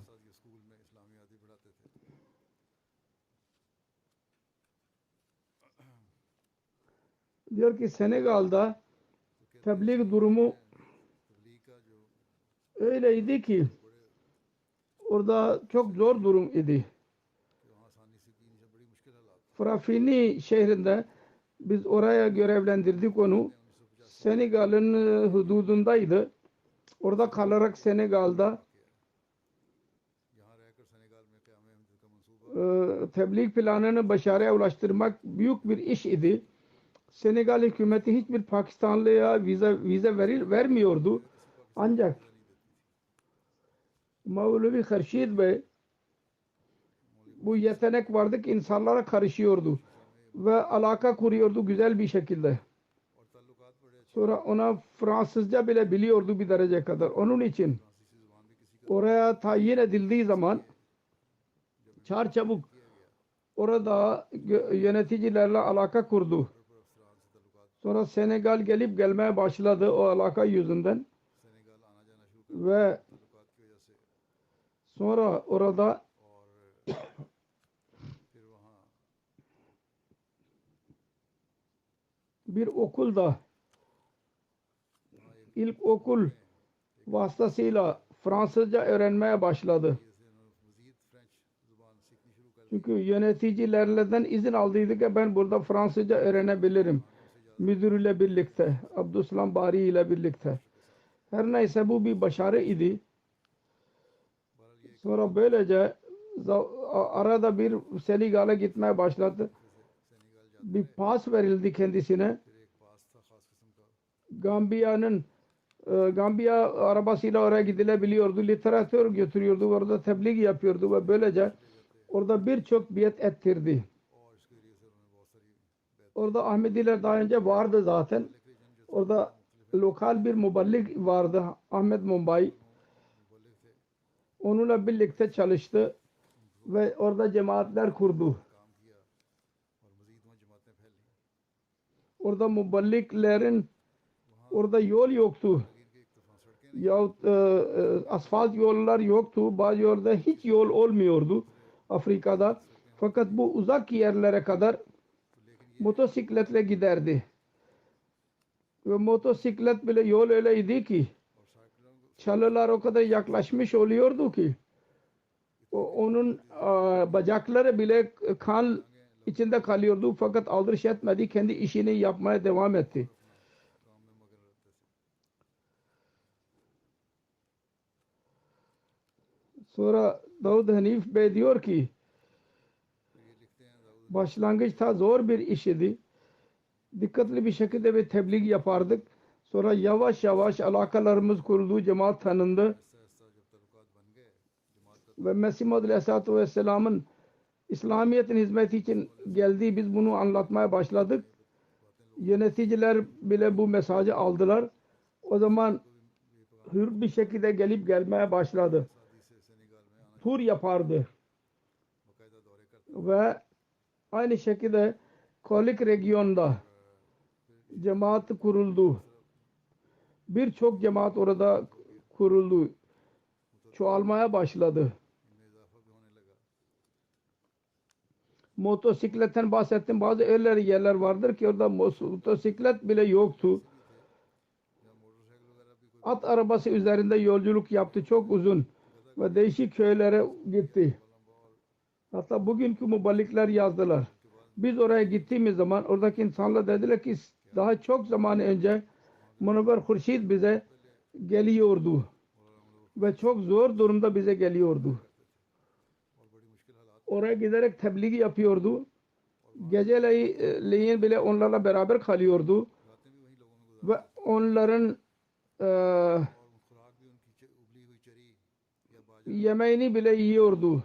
B: Diyor ki Senegal'da tebliğ durumu öyleydi ki orada çok zor durum idi. Frafini şehrinde biz oraya görevlendirdik onu. Senegal'ın hududundaydı. Orada kalarak Senegal'da tebliğ planını başarıya ulaştırmak büyük bir iş idi. Senegal hükümeti hiçbir Pakistanlıya vize vermiyordu. Ancak Mevlevi Hırşid Bey bu yetenek vardı ki insanlara karışıyordu ve alaka kuruyordu güzel bir şekilde. Sonra ona Fransızca bile biliyordu bir derece kadar. Onun için oraya tayin edildiği zaman çarçabuk orada yöneticilerle alaka kurdu. Sonra Senegal gelip gelmeye başladı o alaka yüzünden ve sonra orada bir okulda ilk okul vasıtasıyla Fransızca öğrenmeye başladı. Çünkü yöneticilerden izin aldıydı ki ben burada Fransızca öğrenebilirim. Müdürüyle birlikte, Abdüsselam Bari ile birlikte. Her neyse bu bir başarı idi. Sonra böylece arada bir Senegal'e gitmeye başladı. Bir pas verildi kendisine. Gambiya arabasıyla oraya gidilebiliyordu. Literatür götürüyordu. Orada tebliğ yapıyordu ve böylece orada birçok biat ettirdi. Orada Ahmediler daha önce vardı zaten. Orada lokal bir muballik vardı. Ahmet Mumbai. Onunla birlikte çalıştı ve orada cemaatler kurdu. Orada muballiklerin orada yol yoktu. Yahut asfalt yollar yoktu. Bazı yolda hiç yol olmuyordu Afrika'da. Fakat bu uzak yerlere kadar motosikletle giderdi. Ve motosiklet bile yol öyleydi ki çalılar o kadar yaklaşmış oluyordu ki onun bacakları bile kan içinde kalıyordu. Fakat aldırış etmedi. Kendi işini yapmaya devam etti. Sonra Davud Hanif Bey diyor ki başlangıçta zor bir iş idi. Dikkatli bir şekilde bir tebliğ yapardık. Sonra yavaş yavaş alakalarımız kuruldu. Cemaat tanındı. Ve Mesih Muhammed Aleyhisselatü Vesselam'ın İslamiyet'in hizmeti için geldiği biz bunu anlatmaya başladık. Yöneticiler bile bu mesajı aldılar. O zaman hür bir şekilde gelip gelmeye başladı. Tur yapardı. Ve aynı şekilde Kolik regionda cemaat kuruldu. Birçok cemaat orada kuruldu. Çoğalmaya başladı. Motosikletten bahsettim. Bazı öyle yerler vardır ki orada motosiklet bile yoktu. At arabası üzerinde yolculuk yaptı. Çok uzun. Ve değişik köylere gitti. Hatta bugünkü muballikler yazdılar. Biz oraya gittiğimiz zaman oradaki insanlar dediler ki daha çok zaman önce Münevver Hurşid bize geliyordu. Ve çok zor durumda bize geliyordu. Oraya giderek tebliğ yapıyordu. Geceleyin bile onlarla beraber kalıyordu. Ve onların yemeğini bile yiyordu.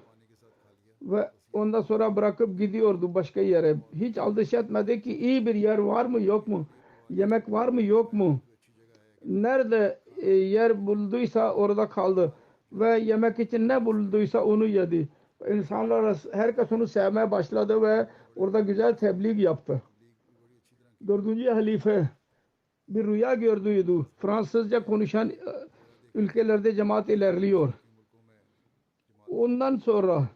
B: Ve ondan sonra bırakıp gidiyordu başka yere. Hiç aldırış etmedi ki iyi bir yer var mı yok mu? Yemek var mı yok mu? Nerede yer bulduysa orada kaldı. Ve yemek için ne bulduysa onu yedi. İnsanlar, herkes onu sevmeye başladı ve orada güzel tebliğ yaptı. 4. halife bir rüya gördüydü. Fransızca konuşan ülkelerde cemaat ilerliyor. Ondan sonra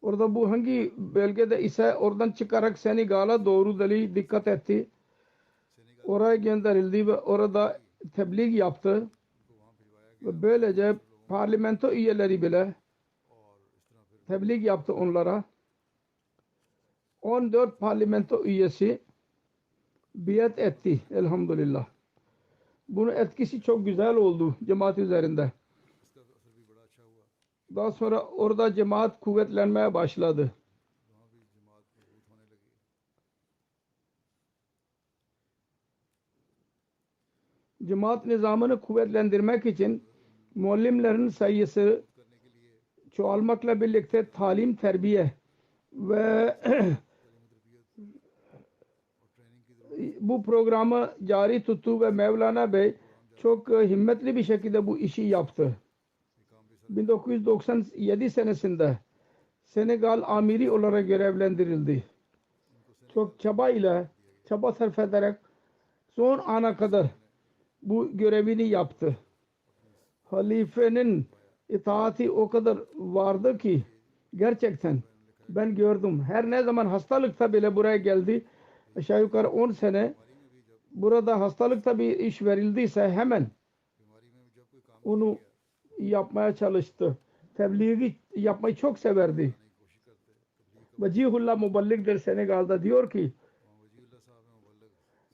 B: orada bu hangi bölgede ise oradan çıkarak Senegal'a doğru dikkat etti. Oraya gönderildi ve orada tebliğ yaptı. Ve böylece parlamento üyeleri bile tebliğ yaptı onlara. 14 parlamento üyesi biat etti elhamdülillah. Bunun etkisi çok güzel oldu cemaat üzerinde. Daha sonra orada cemaat kuvvetlenmeye başladı. Cemaat nizamını kuvvetlendirmek için muallimlerin sayısı çoğalmakla birlikte talim, terbiye ve bu programı cari tuttu ve Mevlana Bey çok himmetli bir şekilde bu işi yaptı. 1997 senesinde Senegal amiri olarak görevlendirildi. Çok çaba sarf ederek son ana kadar bu görevini yaptı. Halifenin itaati o kadar vardı ki gerçekten ben gördüm. Her ne zaman hastalıkta bile buraya geldi. Aşağı yukarı 10 sene burada hastalıkta bir iş verildiyse hemen onu yapmaya çalıştı. Tebliği yapmayı çok severdi. Vecihullah Muballig'dir Senegal'da, diyor ki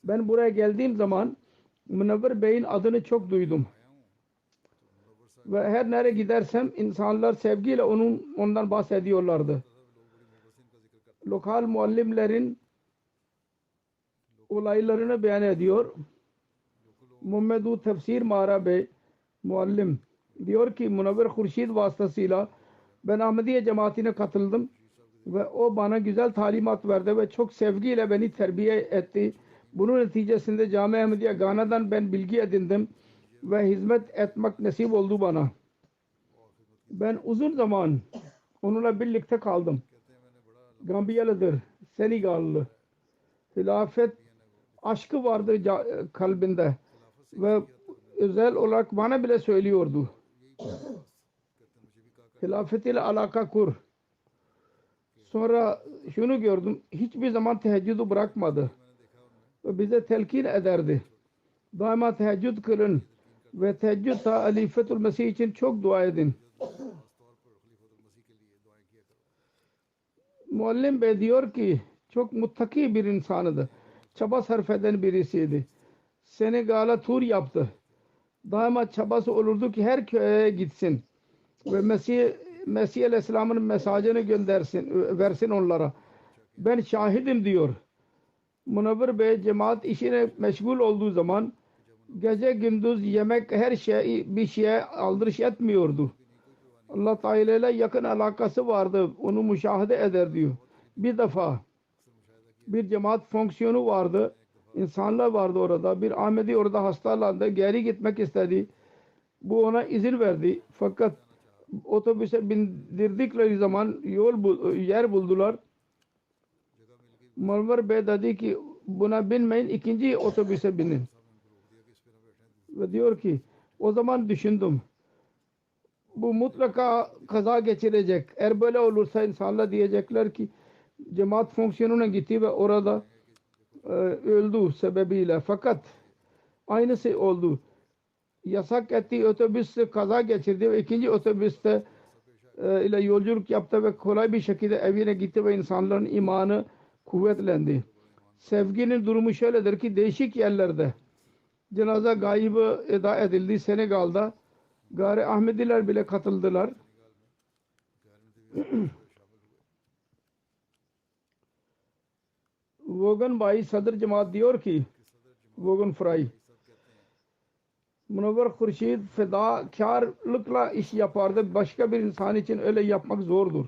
B: ben buraya geldiğim zaman Münevver Bey'in adını çok duydum. Ve her nereye gidersem insanlar sevgiyle ondan bahsediyorlardı. Lokal muallimlerin olaylarını beyan ediyor. Muhammedu Tefsir Mara Bey muallim diyor ki Münevver Hurşid vasıtasıyla ben Ahmediye cemaatine katıldım ve o bana güzel talimat verdi ve çok sevgiyle beni terbiye etti. Bunun neticesinde Cami Ahmediye Gana'dan ben bilgi edindim ve hizmet etmek nasip oldu bana. Ben uzun zaman onunla birlikte kaldım. Gambiyalıdır, Senegallı. Hilafet aşkı vardı kalbinde ve özel olarak bana bile söylüyordu. Hilafet ile alaka kur. Sonra şunu gördüm, hiçbir zaman teheccüdü bırakmadı ve bize telkin ederdi. Daima teheccüd kılın ve teheccüd Halifetul Mesih için çok dua edin. Muallim Bey diyor ki çok muttaki bir insanıydı. Çaba sarf eden birisiydi. Senegal'a tur yaptı. Daima çabası olurdu ki her köye gitsin ve Mesih Aleyhisselam'ın mesajını versin onlara. Ben şahidim diyor. Münevver Bey cemaat işine meşgul olduğu zaman gece gündüz yemek her bir şeye aldırış etmiyordu. Allah Teala ile yakın alakası vardı. Onu müşahede eder diyor. Bir defa bir cemaat fonksiyonu vardı. İnsanlar vardı orada. Bir Ahmedi orada hastalandı. Geri gitmek istedi. Bu ona izin verdi. Fakat otobüse bindirdikleri zaman yer buldular. Münevver Bey dedi ki buna binmeyin, ikinci otobüse binin. Ve diyor ki o zaman düşündüm. Bu mutlaka kaza geçirecek. Eğer böyle olursa insanlar diyecekler ki cemaat fonksiyonuna gitti ve orada öldü sebebiyle. Fakat aynısı oldu. Yasak ettiği otobüs kaza geçirdi ve ikinci otobüste ile yolculuk yaptı ve kolay bir şekilde evine gitti ve insanların imanı kuvvetlendi. Sevginin durumu şöyledir ki değişik yerlerde cenaze gaybı eda edildi. Senegal'da Gari Ahmediler bile katıldılar. Vogan Bhai Sadr Cemaat diyor ki Vogan Fry Münevver Hurşid fedakarlıkla iş yapardı. Başka bir insan için öyle yapmak zordur.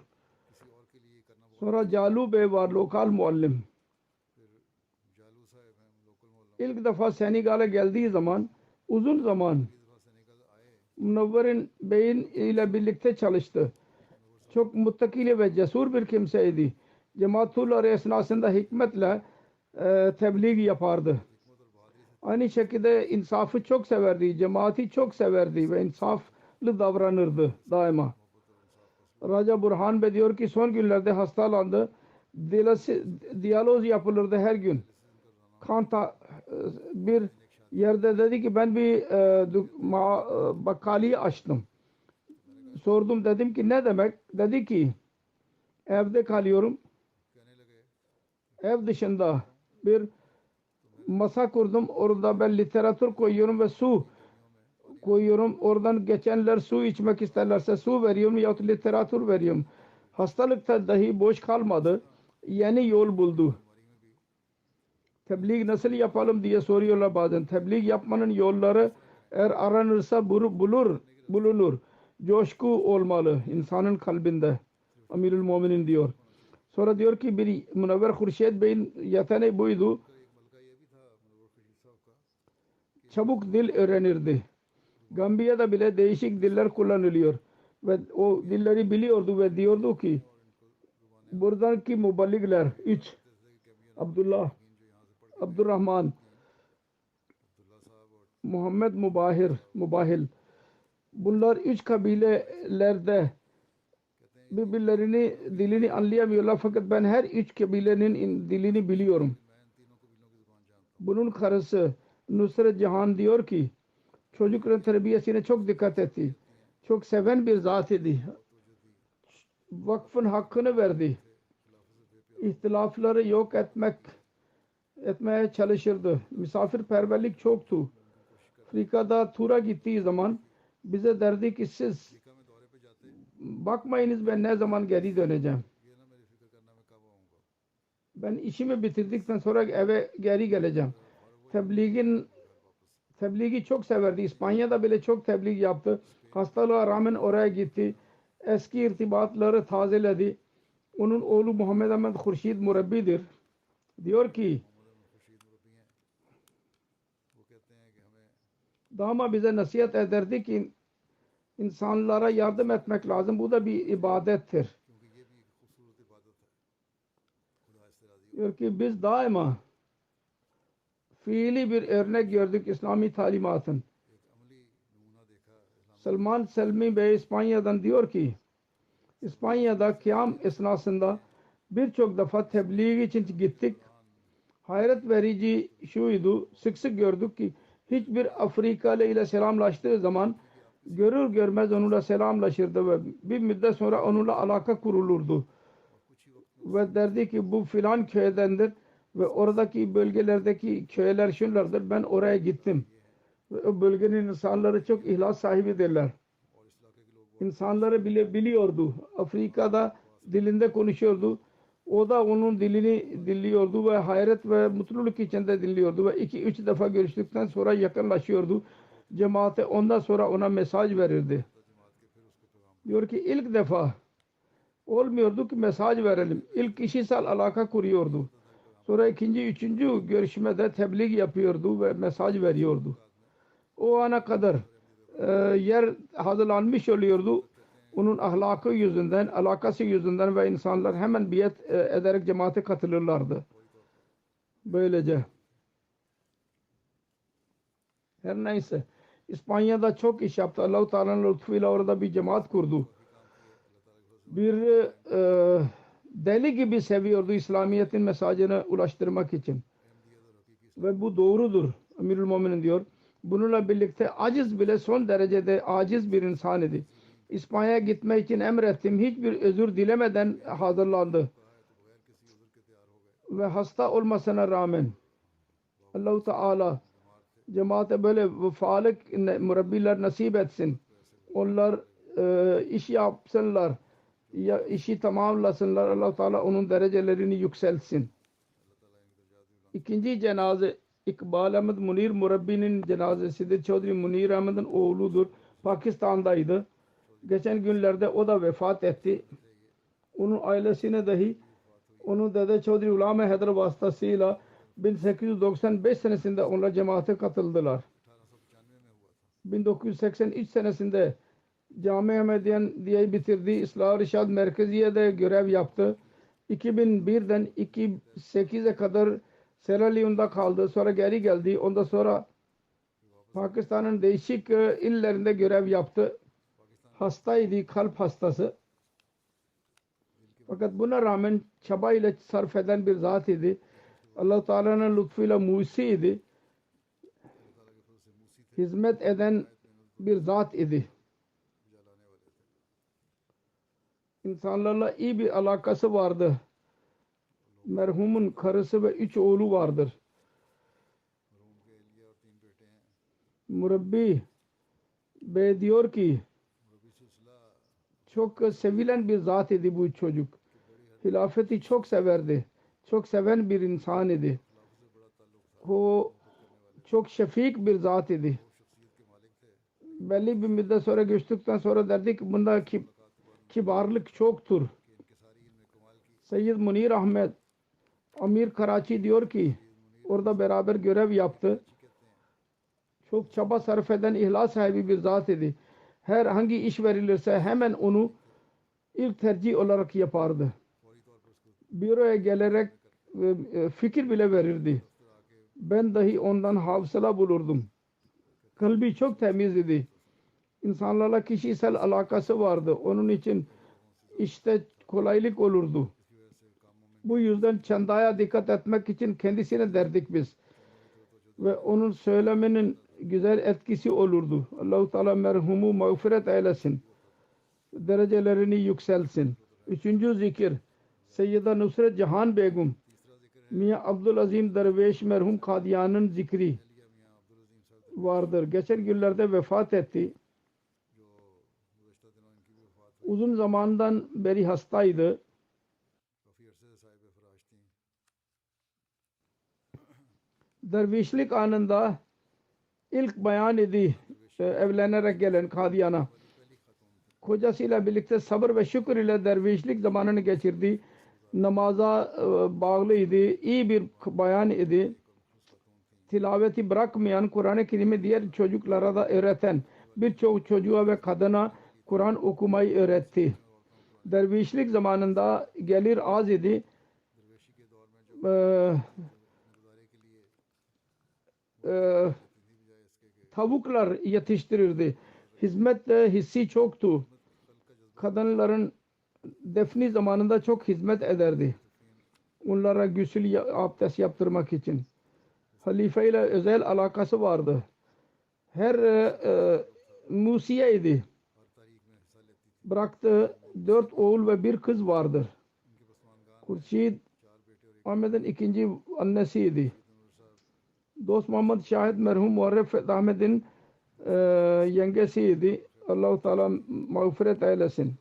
B: Sonra Calu Bey var, lokal muallim. İlk defa Senegal'a geldiği zaman uzun zaman Münevver Bey'in ile birlikte çalıştı. Çok muttaki ve cesur bir kimseydi. Cemaatullah esnasında hikmetle tebliğ yapardı. Aynı şekilde insafı çok severdi. Cemaati çok severdi ve insaflı davranırdı daima. Raja Burhan Bey diyor ki son günlerde hastalandı. Diyaloz yapılırdı her gün. Kanta bir yerde dedi ki ben bir bakkaliyi açtım. Sordum, dedim ki ne demek? Dedi ki evde kalıyorum. Ev dışında bir masa kurdum. Orada ben literatür koyuyorum ve su koyuyorum. Oradan geçenler su içmek isterlerse su veriyorum yahut literatür veriyorum. Hastalıkta dahi boş kalmadı. Yeni yol buldu. tebliğ nasıl yapalım diye soruyorlar bazen. Tebliğ yapmanın yolları eğer aranırsa bulunur. Coşku olmalı insanın kalbinde. Amirül Muminin diyor. Sonra diyor ki bir Münevver Hurşed Bey'in yeteneği buydu. Çabuk dil öğrenirdi. Gambiya'da bile değişik diller kullanılıyor. Ve o dilleri biliyordu ve diyordu ki buradaki muballigler 3 Abdullah, Abdurrahman, Muhammed Mubahil. Bunlar 3 kabilelerde birbirlerini dilini anlayamıyorlar fakat ben her 3 kabilenin dilini biliyorum. Bunun karısı Nusret Cihan diyor ki çocukların terbiyesine çok dikkat etti. Çok seven bir zat idi. Vakfın hakkını verdi. İhtilafları yok etmeye çalışırdı. Misafirperverlik çoktu. Afrika'da tura gittiği zaman bize derdi ki siz bakmayınız ben ne zaman geri döneceğim. Ben işimi bitirdikten sonra eve geri geleceğim. Tebliği çok severdi. İspanya'da bile çok tebliğ yaptı. Hastalığa rağmen oraya gitti. Eski irtibatları tazeledi. Onun oğlu Muhammed Ahmed Hurşid Murabbi'dir. Diyor ki daima bize nasihat ederdi ki insanlara yardım etmek lazım. Bu da bir ibadettir. Diyor ki biz daima fiili bir örnek gördük İslami talimatın. Salman Selmi Bey İspanya'dan diyor ki İspanya'da kıyam esnasında birçok defa tebliğ için gittik. Hayret verici şuydu, sık sık gördük ki hiçbir Afrikalı ile selamlaştığı zaman görür görmez onunla selamlaşırdı ve bir müddet sonra onunla alaka kurulurdu. Ve derdi ki bu filan köydendir ve oradaki bölgelerdeki köyler şunlardır. Ben oraya gittim. Ve o bölgenin insanları çok ihlas sahibidirler. İnsanları bile biliyordu. Afrika'da dilinde konuşuyordu. O da onun dilini dinliyordu ve hayret ve mutluluk içinde dinliyordu ve 2-3 defa görüştükten sonra yakınlaşıyordu. Cemaate ondan sonra ona mesaj verirdi. Diyor ki ilk defa olmuyordu ki mesaj verelim. İlk kişisel alaka kuruyordu. Sonra ikinci, üçüncü görüşmede tebliğ yapıyordu ve mesaj veriyordu. O ana kadar yer hazırlanmış oluyordu. Onun ahlakı yüzünden, alakası yüzünden ve insanlar hemen biat ederek cemaate katılırlardı. Böylece. Her neyse. İspanya'da çok iş yaptı. Allah-u Teala'nın lütfuyla orada bir cemaat kurdu. Bir deli gibi seviyordu İslamiyet'in mesajını ulaştırmak için. Ve bu doğrudur. Amirül Muminin diyor. Bununla birlikte aciz bile son derecede aciz bir insan idi. İspanya'ya gitmek için emrettim. Hiçbir özür dilemeden hazırlandı. Ve hasta olmasına rağmen Allah-u Teala cemaate böyle vefalık murabbiler nasip etsin. Onlar iş yapsınlar. Ya işi tamamlasınlar. Allah-u Teala onun derecelerini yükseltsin. İkinci cenaze İkbal Ahmed Munir Murabbi'nin cenazesidir. Çodri Munir Ahmed'in oğludur. Pakistan'daydı. Geçen günlerde o da vefat etti. Onun ailesine dahi onun dede Çodri Ulame Haydar vasıtasıyla 1895 senesinde onlar cemaate katıldılar. 1983 senesinde Cami Ahmediyen diye bitirdi. İslah-ı Rişad Merkeziye'de görev yaptı. 2001'den 2008'e kadar Sierra Leone'da kaldı. Sonra geri geldi. Ondan sonra Pakistan'ın değişik illerinde görev yaptı. Hastaydı, kalp hastası. Fakat buna rağmen çabayla sarf eden bir zat idi. Allah-u Teala'nın lütfuyla musi idi. Hizmet eden bir zat idi. İnsanlarla iyi bir alakası vardı. Merhumun karısı ve 3 oğlu vardır. Murabbi Bey diyor ki çok sevilen bir zat idi bu çocuk. Hilafeti çok severdi. Çok seven bir insan idi. o çok şefik bir zat idi. Belli bir müddet sonra geçtikten sonra derdi ki bunda kibarlık çoktur. Seyyid Munir Ahmet Amir Karachi diyor ki orada beraber görev yaptı. Çok çaba sarf eden ihlas sahibi bir zat idi. Her hangi iş verilirse hemen onu ilk tercih olarak yapardı. Büroya gelerek fikir bile verirdi. Ben dahi ondan hafıza bulurdum. Kalbi çok temiz idi. İnsanlarla kişisel alakası vardı. Onun için işte kolaylık olurdu. Bu yüzden çandaya dikkat etmek için kendisine derdik biz. Ve onun söylemenin güzel etkisi olurdu. Allah-u Teala merhumu mağfiret eylesin. Derecelerini yükselsin. Üçüncü zikir Seyyida Nusret Cahan Begum Miyan Abdülazim Derviş merhum Kadiyan'ın zikri vardır. Geçen günlerde vefat etti. Uzun zamandan beri hastaydı. Dervişlik anında ilk bayan idi evlenerek gelen Kadiyan'a. Kocasıyla birlikte sabır ve şükür ile dervişlik zamanını geçirdi. Namaza bağlıydı. İyi bir bayan idi. Tilaveti bırakmayan, Kur'an-ı Kerim'i diğer çocuklara da öğreten, birçok çocuğa ve kadına Kur'an okumayı öğretti. Dervişlik zamanında gelir az idi. Tavuklar yetiştirirdi. Hizmet hissi çoktu. Kadınların defni zamanında çok hizmet ederdi. Onlara gusül abdest yaptırmak için. Halife ile özel alakası vardı. Her musiye idi. Bıraktığı 4 oğul ve bir kız vardır. Kurşid Ahmet'in ikinci annesiydi. Dost Muhammed Şahit merhum Muharref Ahmet'in yengesiydi. Allah-u Teala mağfiret eylesin.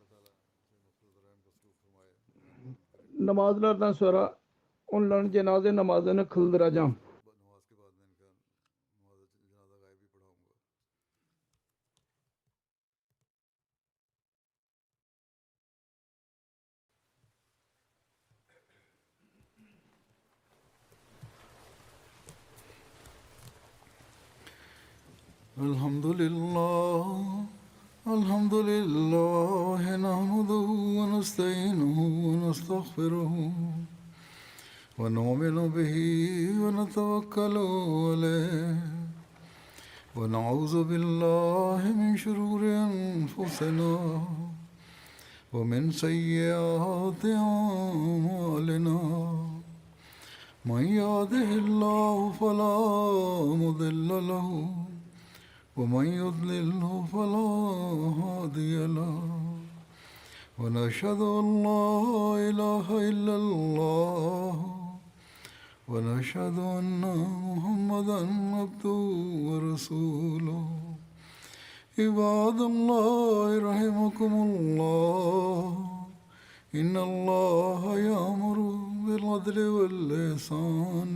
B: Namazlardan sonra onların cenaze namazını kıldıracağım.
A: Elhamdülillah, elhamdülillah, nahmaduhu ve nestainuhu ve nestağfiruhu ve nu'minu bihi ve netevekkalu aleyh ve na'udzu billahi min şururi enfusina ve min seyyiati a'malina. Men yahdihillahu felâ mudille lehu ومن يضلله فلا هادي له ونشهد أن لا إله إلا الله ونشهد أن محمدا عبده ورسوله عباد الله رحمكم الله إن الله يأمر بالعدل والإحسان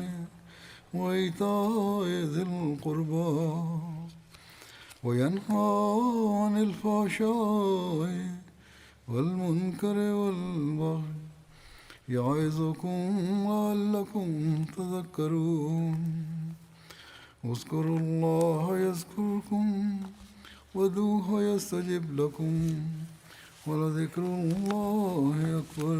A: وإيتاء ذي القربى وينهى عن الفحشاء والمنكر والبغي يعظكم لعلكم تذكرون اذكروا الله يذكركم وادعوه يستجب لكم ولذكر الله أكبر